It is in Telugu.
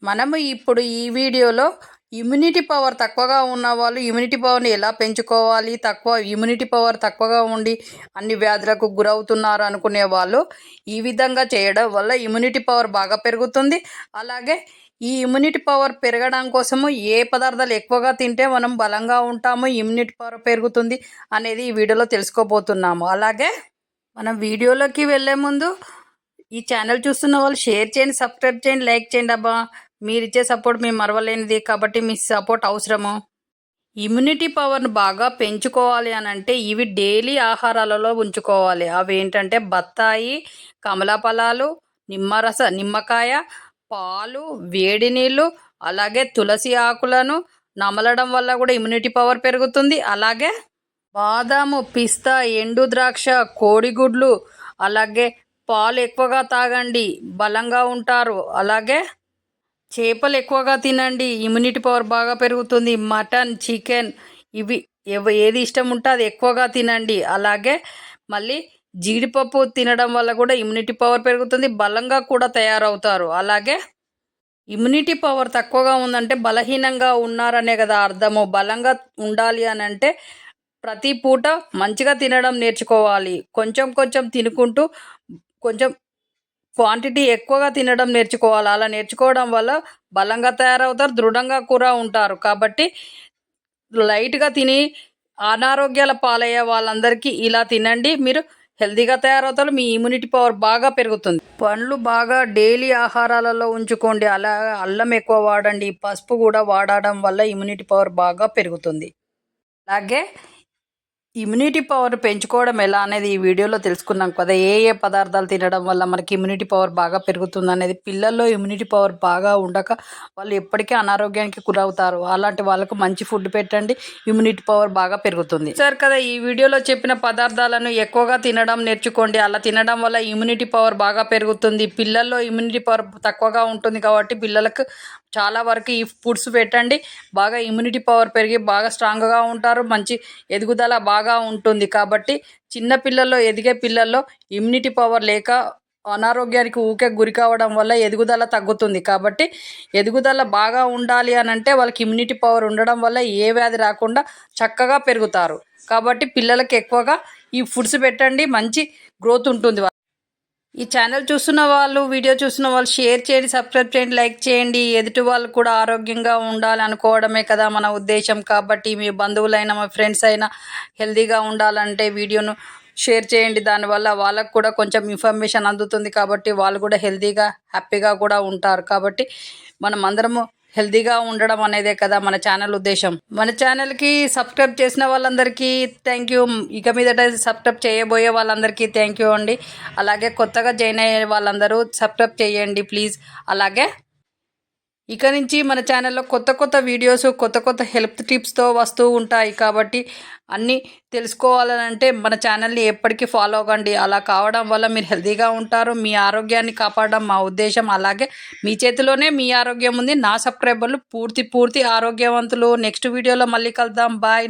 మనము ఇప్పుడు ఈ వీడియోలో ఇమ్యూనిటీ పవర్ తక్కువగా ఉన్న వాళ్ళు ఇమ్యూనిటీ పవర్ని ఎలా పెంచుకోవాలి, ఇమ్యూనిటీ పవర్ తక్కువగా ఉండి అన్ని వ్యాధులకు గురవుతున్నారు అనుకునే వాళ్ళు ఈ విధంగా చేయడం వల్ల ఇమ్యూనిటీ పవర్ బాగా పెరుగుతుంది. అలాగే ఈ ఇమ్యూనిటీ పవర్ పెరగడం కోసము ఏ పదార్థాలు ఎక్కువగా తింటే మనం బలంగా ఉంటాము, ఇమ్యూనిటీ పవర్ పెరుగుతుంది అనేది ఈ వీడియోలో తెలుసుకోబోతున్నాము. అలాగే మనం వీడియోలోకి వెళ్ళే ముందు ఈ ఛానల్ చూస్తున్న వాళ్ళు షేర్ చేయండి, సబ్స్క్రైబ్ చేయండి, లైక్ చేయండి. అబ్బా మీరు ఇచ్చే సపోర్ట్ మేము మరవలేనిది, కాబట్టి మీ సపోర్ట్ అవసరము. ఇమ్యూనిటీ పవర్ను బాగా పెంచుకోవాలి అని అంటే ఇవి డైలీ ఆహారాలలో ఉంచుకోవాలి. అవి ఏంటంటే బత్తాయి, కమలా ఫలాలు, నిమ్మకాయ, పాలు, వేడి నీళ్ళు, అలాగే తులసి ఆకులను నమలడం వల్ల కూడా ఇమ్యూనిటీ పవర్ పెరుగుతుంది. అలాగే బాదాము, పిస్తా, ఎండు ద్రాక్ష, కోడిగుడ్లు, అలాగే పాలు ఎక్కువగా తాగండి, బలంగా ఉంటారు. అలాగే చేపలు ఎక్కువగా తినండి, ఇమ్యూనిటీ పవర్ బాగా పెరుగుతుంది. మటన్, చికెన్ ఇవి ఏది ఇష్టం ఉంటే అది ఎక్కువగా తినండి. అలాగే మళ్ళీ జీడిపప్పు తినడం వల్ల కూడా ఇమ్యూనిటీ పవర్ పెరుగుతుంది, బలంగా కూడా తయారవుతారు. అలాగే ఇమ్యూనిటీ పవర్ తక్కువగా ఉందంటే బలహీనంగా ఉన్నారనే కదా అర్థము. బలంగా ఉండాలి అని అంటే ప్రతి పూట మంచిగా తినడం నేర్చుకోవాలి. కొంచెం కొంచెం తినుకుంటూ కొంచెం క్వాంటిటీ ఎక్కువగా తినడం నేర్చుకోవాలి. అలా నేర్చుకోవడం వల్ల బలంగా తయారవుతారు, దృఢంగా కూడా ఉంటారు. కాబట్టి లైట్గా తిని అనారోగ్యాల పాలయ్యే వాళ్ళందరికీ ఇలా తినండి, మీరు హెల్తీగా తయారవుతారు, మీ ఇమ్యూనిటీ పవర్ బాగా పెరుగుతుంది. పండ్లు బాగా డైలీ ఆహారాలలో ఉంచుకోండి. అలా అల్లం ఎక్కువ వాడండి, పసుపు కూడా వాడడం వల్ల ఇమ్యూనిటీ పవర్ బాగా పెరుగుతుంది. అలాగే ఇమ్యూనిటీ పవర్ పెంచుకోవడం ఎలా అనేది ఈ వీడియోలో తెలుసుకున్నాం కదా. ఏ పదార్థాలు తినడం వల్ల మనకి ఇమ్యూనిటీ పవర్ బాగా పెరుగుతుంది అనేది. పిల్లల్లో ఇమ్యూనిటీ పవర్ బాగా ఉండక వాళ్ళు ఎప్పటికీ అనారోగ్యానికి గురవుతారు. అలాంటి వాళ్ళకు మంచి ఫుడ్ పెట్టండి, ఇమ్యూనిటీ పవర్ బాగా పెరుగుతుంది. సరే కదా, ఈ వీడియోలో చెప్పిన పదార్థాలను ఎక్కువగా తినడం నేర్చుకోండి. అలా తినడం వల్ల ఇమ్యూనిటీ పవర్ బాగా పెరుగుతుంది. పిల్లల్లో ఇమ్యూనిటీ పవర్ తక్కువగా ఉంటుంది కాబట్టి పిల్లలకు చాలా వరకు ఈ ఫుడ్స్ పెట్టండి. బాగా ఇమ్యూనిటీ పవర్ పెరిగి బాగా స్ట్రాంగ్గా ఉంటారు, మంచి ఎదుగుదల బాగా ఉంటుంది. కాబట్టి చిన్న పిల్లల్లో, ఎదిగే పిల్లల్లో ఇమ్యూనిటీ పవర్ లేక అనారోగ్యానికి ఊకే గురి కావడం వల్ల ఎదుగుదల తగ్గుతుంది. కాబట్టి ఎదుగుదల బాగా ఉండాలి అని అంటే వాళ్ళకి ఇమ్యూనిటీ పవర్ ఉండడం వల్ల ఏ వ్యాధి రాకుండా చక్కగా పెరుగుతారు. కాబట్టి పిల్లలకి ఎక్కువగా ఈ ఫుడ్స్ పెట్టండి, మంచి గ్రోత్ ఉంటుంది. ఈ ఛానల్ చూస్తున్న వాళ్ళు, వీడియో చూస్తున్న వాళ్ళు షేర్ చేయండి, సబ్స్క్రైబ్ చేయండి, లైక్ చేయండి. ఎదుటి వాళ్ళు కూడా ఆరోగ్యంగా ఉండాలి అనుకోవడమే కదా మన ఉద్దేశం. కాబట్టి మీ బంధువులైనా, మా ఫ్రెండ్స్ అయినా హెల్తీగా ఉండాలంటే వీడియోను షేర్ చేయండి. దానివల్ల వాళ్ళకు కూడా కొంచెం ఇన్ఫర్మేషన్ అందుతుంది. కాబట్టి వాళ్ళు కూడా హెల్తీగా, హ్యాపీగా కూడా ఉంటారు. కాబట్టి మనం అందరము హెల్తీగా ఉండడం అనేదే కదా మన ఛానల్ ఉద్దేశం. మన ఛానల్కి సబ్స్క్రైబ్ చేసిన వాళ్ళందరికీ థ్యాంక్ యూ. ఇక మీదట సబ్స్క్రైబ్ చేయబోయే వాళ్ళందరికీ థ్యాంక్ యూ అండి. అలాగే కొత్తగా జాయిన్ అయ్యే వాళ్ళందరూ సబ్స్క్రైబ్ చేయండి ప్లీజ్. అలాగే ఇక నుంచి మన ఛానల్లో కొత్త కొత్త వీడియోస్, కొత్త కొత్త హెల్త్ టిప్స్తో వస్తూ ఉంటాయి. కాబట్టి అన్నీ తెలుసుకోవాలంటే మన ఛానల్ని ఎప్పటికీ ఫాలో అవ్వండి. అలా కావడం వల్ల మీరు హెల్తీగా ఉంటారు, మీ ఆరోగ్యాన్ని కాపాడడం మా ఉద్దేశం. అలాగే మీ చేతిలోనే మీ ఆరోగ్యం ఉంది. నా సబ్స్క్రైబర్లు పూర్తి ఆరోగ్యవంతులు. నెక్స్ట్ వీడియోలో మళ్ళీ కలుద్దాం. బాయ్.